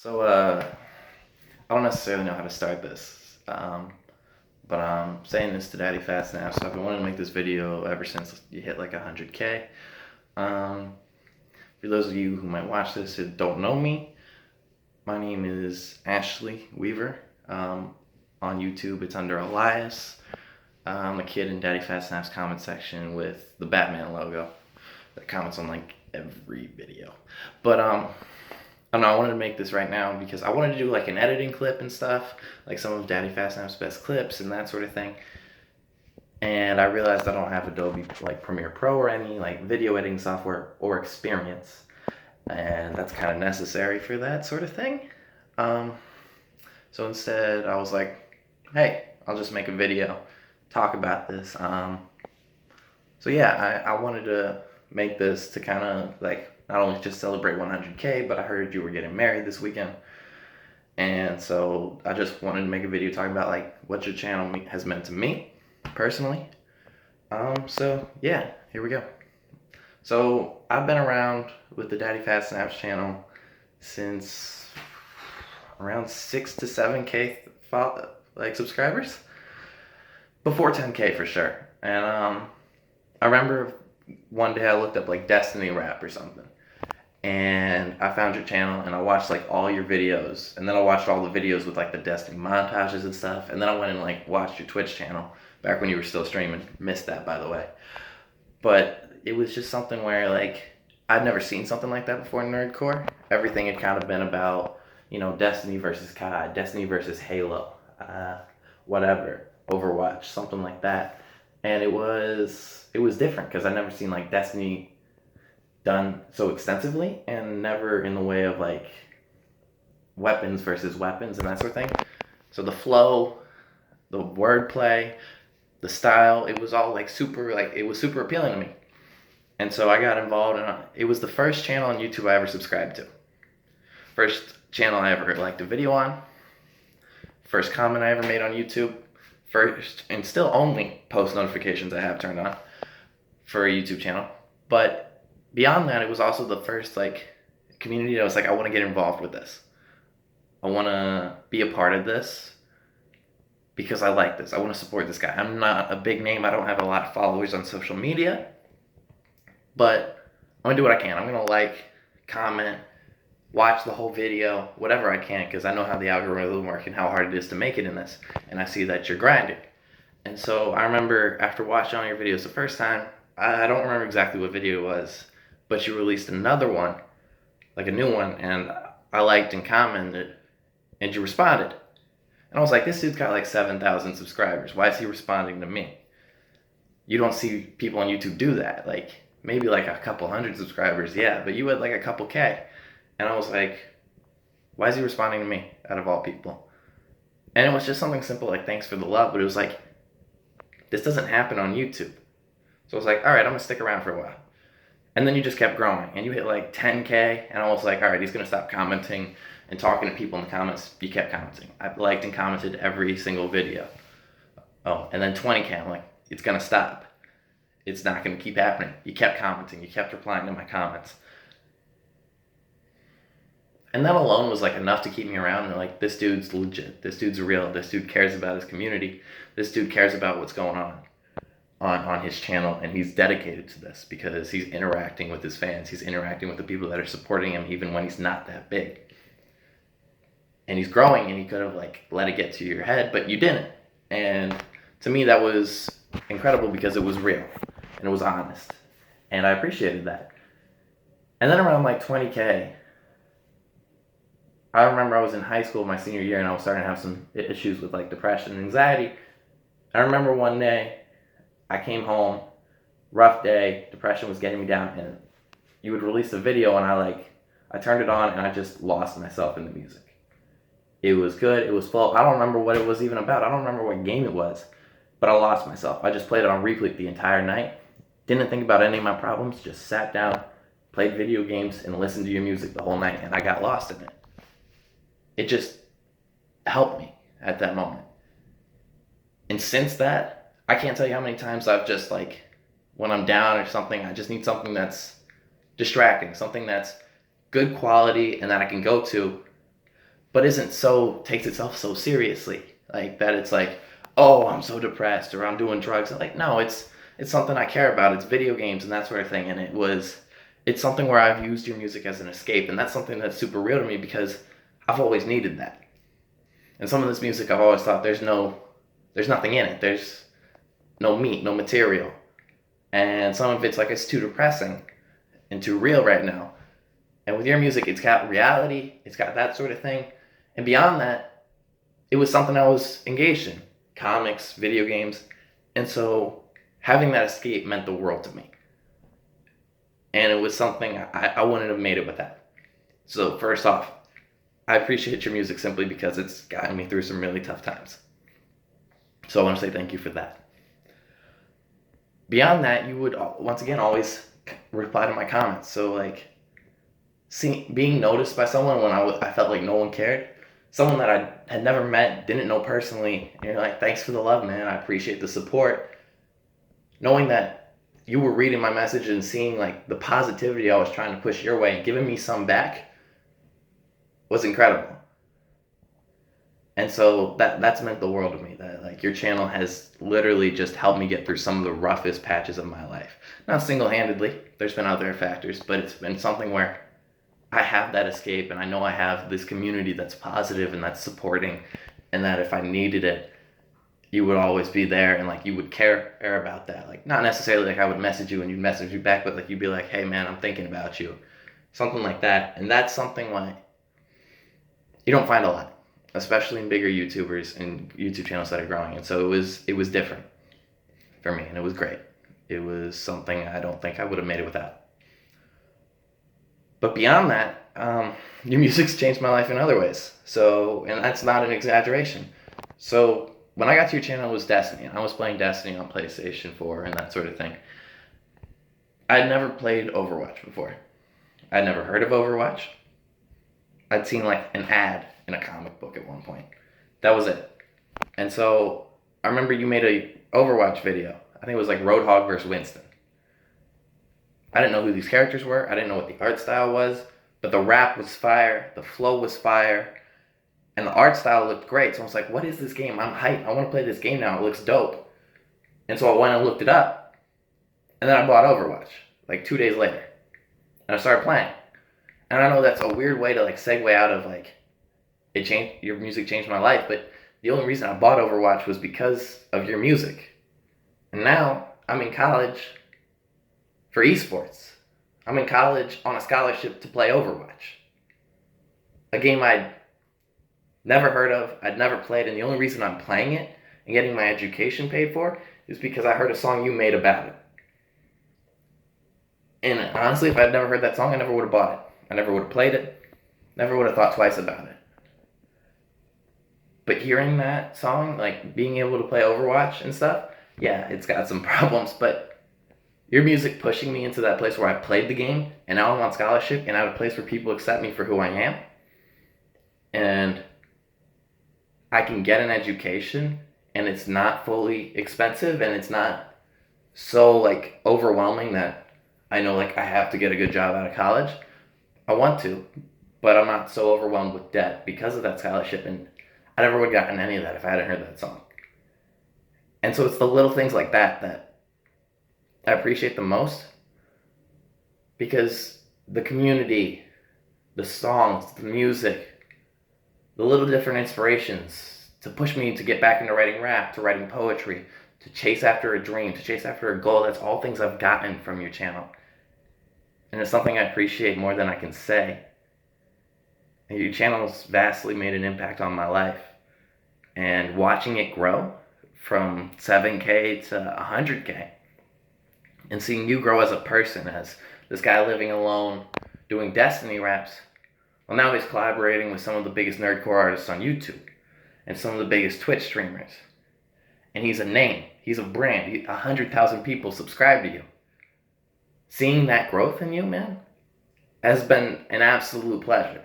I don't necessarily know how to start this, but I'm saying this to Daddyphatsnaps. So I've been wanting to make this video ever since you hit like 100K. Um, for those of you who might watch this who don't know me, my name is Ashley Weaver. On YouTube, it's under Elias. I'm a kid in Daddyphatsnaps comment section with the Batman logo that comments on like every video. But I don't know, I wanted to make this right now because I wanted to do like an editing clip and stuff, like some of Daddyphatsnaps' best clips and that sort of thing. And I realized I don't have Adobe like Premiere Pro or any like video editing software or experience. And that's kind of necessary for that sort of thing. So instead I was like, hey, I'll just make a video, talk about this. So yeah, I wanted to make this to kind of like not only just celebrate 100K, but I heard you were getting married this weekend. And so I just wanted to make a video talking about like what your channel has meant to me personally. So yeah, here we go. So I've been around with the Daddyphatsnaps channel since around 6 to 7K like subscribers. Before 10K for sure. And I remember one day I looked up like Destiny rap or something, and I found your channel and I watched like all your videos, and then I watched all the videos with like the Destiny montages and stuff, and then I went and like watched your Twitch channel back when you were still streaming. Missed that, by the way. But it was just something where like I'd never seen something like that before in Nerdcore. Everything had kind of been about, you know, Destiny versus COD, Destiny versus Halo, whatever, Overwatch, something like that. And it was different because I'd never seen like Destiny done so extensively, and never in the way of like weapons versus weapons and that sort of thing. So the flow, the wordplay, the style, it was all like super, like it was super appealing to me. And so I got involved, and it was the first channel on YouTube I ever subscribed to. First channel I ever liked a video on. First comment I ever made on YouTube. First and still only post notifications I have turned on for a YouTube channel. But beyond that, it was also the first like community that was like, I want to get involved with this. I want to be a part of this because I like this. I want to support this guy. I'm not a big name. I don't have a lot of followers on social media, but I'm going to do what I can. I'm going to like, comment, watch the whole video, whatever I can, because I know how the algorithm works and how hard it is to make it in this, and I see that you're grinding. And so I remember after watching all your videos the first time, I don't remember exactly what video it was, but you released another one, like a new one, and I liked and commented, and you responded. And I was like, this dude's got like 7,000 subscribers. Why is he responding to me? You don't see people on YouTube do that. Like, maybe like a couple hundred subscribers, yeah, but you had like a couple K. And I was like, why is he responding to me out of all people? And it was just something simple like, thanks for the love. But it was like, this doesn't happen on YouTube. So I was like, all right, I'm going to stick around for a while. And then you just kept growing. And you hit like 10K. And I was like, all right, he's going to stop commenting and talking to people in the comments. You kept commenting. I liked and commented every single video. Oh, and then 20K. I'm like, it's going to stop. It's not going to keep happening. You kept commenting. You kept replying to my comments. And that alone was like enough to keep me around, and like, this dude's legit. This dude's real. This dude cares about his community. This dude cares about what's going on his channel, and he's dedicated to this because he's interacting with his fans. He's interacting with the people that are supporting him even when he's not that big. And he's growing, and he could have like let it get to your head, but you didn't. And to me that was incredible because it was real and it was honest. And I appreciated that. And then around like 20K, I remember I was in high school my senior year, and I was starting to have some issues with like depression and anxiety. I remember one day I came home, rough day, depression was getting me down, and you would release a video, and I turned it on, and I just lost myself in the music. It was good, it was flow. I don't remember what it was even about. I don't remember what game it was, but I lost myself. I just played it on repeat the entire night. Didn't think about any of my problems, just sat down, played video games, and listened to your music the whole night, and I got lost in it. It just helped me at that moment. And since that, I can't tell you how many times I've just like, when I'm down or something, I just need something that's distracting, something that's good quality and that I can go to but takes itself so seriously. Like that it's like, oh, I'm so depressed or I'm doing drugs. Like, no, it's something I care about. It's video games and that sort of thing. And it's something where I've used your music as an escape. And that's something that's super real to me because I've always needed that. And some of this music I've always thought there's nothing in it. There's no meat, no material. And some of it's like it's too depressing and too real right now. And with your music, it's got reality, it's got that sort of thing. And beyond that, it was something I was engaged in. Comics, video games. And so having that escape meant the world to me. And it was something I wouldn't have made it without. So first off, I appreciate your music simply because it's gotten me through some really tough times. So I want to say thank you for that. Beyond that, you would, once again, always reply to my comments. So, like, being noticed by someone when I felt like no one cared, someone that I had never met, didn't know personally, and you're like, thanks for the love, man. I appreciate the support. Knowing that you were reading my message and seeing, like, the positivity I was trying to push your way and giving me some back was incredible. And so that's meant the world to me. That like your channel has literally just helped me get through some of the roughest patches of my life. Not single-handedly, there's been other factors, but it's been something where I have that escape and I know I have this community that's positive and that's supporting, and that if I needed it, you would always be there and like you would care about that. Like not necessarily like I would message you and you'd message me back, but like you'd be like, hey man, I'm thinking about you. Something like that. And that's something like you don't find a lot, especially in bigger YouTubers and YouTube channels that are growing. And so it was different for me, and it was great. It was something I don't think I would have made it without. But beyond that, your music's changed my life in other ways. So, and that's not an exaggeration. So when I got to your channel, it was Destiny, and I was playing Destiny on PlayStation 4 and that sort of thing. I'd never played Overwatch before. I'd never heard of Overwatch. I'd seen like an ad in a comic book at one point. That was it. And so I remember you made a Overwatch video. I think it was like Roadhog versus Winston. I didn't know who these characters were. I didn't know what the art style was. But the rap was fire. The flow was fire. And the art style looked great. So I was like, what is this game? I'm hyped. I want to play this game now. It looks dope. And so I went and looked it up. And then I bought Overwatch like 2 days later. And I started playing. And I know that's a weird way to like segue out of like your music changed my life, but the only reason I bought Overwatch was because of your music. And now I'm in college for esports. I'm in college on a scholarship to play Overwatch. A game I'd never heard of, I'd never played, and the only reason I'm playing it and getting my education paid for is because I heard a song you made about it. And honestly, if I'd never heard that song, I never would have bought it. I never would have played it. Never would have thought twice about it. But hearing that song, like being able to play Overwatch and stuff, yeah, it's got some problems, but your music pushing me into that place where I played the game, and now I'm on scholarship, and at a place where people accept me for who I am, and I can get an education, and it's not fully expensive, and it's not so like overwhelming that I know like I have to get a good job out of college. I want to, but I'm not so overwhelmed with debt because of that scholarship, and I never would have gotten any of that if I hadn't heard that song. And so it's the little things like that that I appreciate the most, because the community, the songs, the music, the little different inspirations to push me to get back into writing rap, to writing poetry, to chase after a dream, to chase after a goal, that's all things I've gotten from your channel. And it's something I appreciate more than I can say. And your channel's vastly made an impact on my life. And watching it grow from 7K to 100K, and seeing you grow as a person, as this guy living alone, doing Destiny raps, well, now he's collaborating with some of the biggest nerdcore artists on YouTube, and some of the biggest Twitch streamers. And he's a name, he's a brand, 100,000 people subscribe to you. Seeing that growth in you, man, has been an absolute pleasure.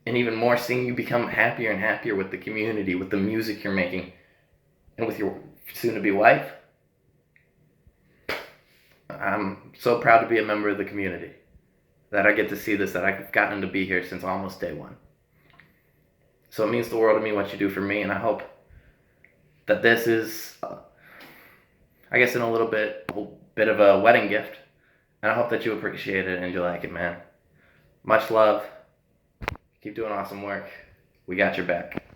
And even more, seeing you become happier and happier with the community, with the music you're making, and with your soon-to-be wife. I'm so proud to be a member of the community, that I get to see this, that I've gotten to be here since almost day one. So it means the world to me what you do for me, and I hope that this is, I guess, in a little bit of a wedding gift. And I hope that you appreciate it and you like it, man. Much love. Keep doing awesome work. We got your back.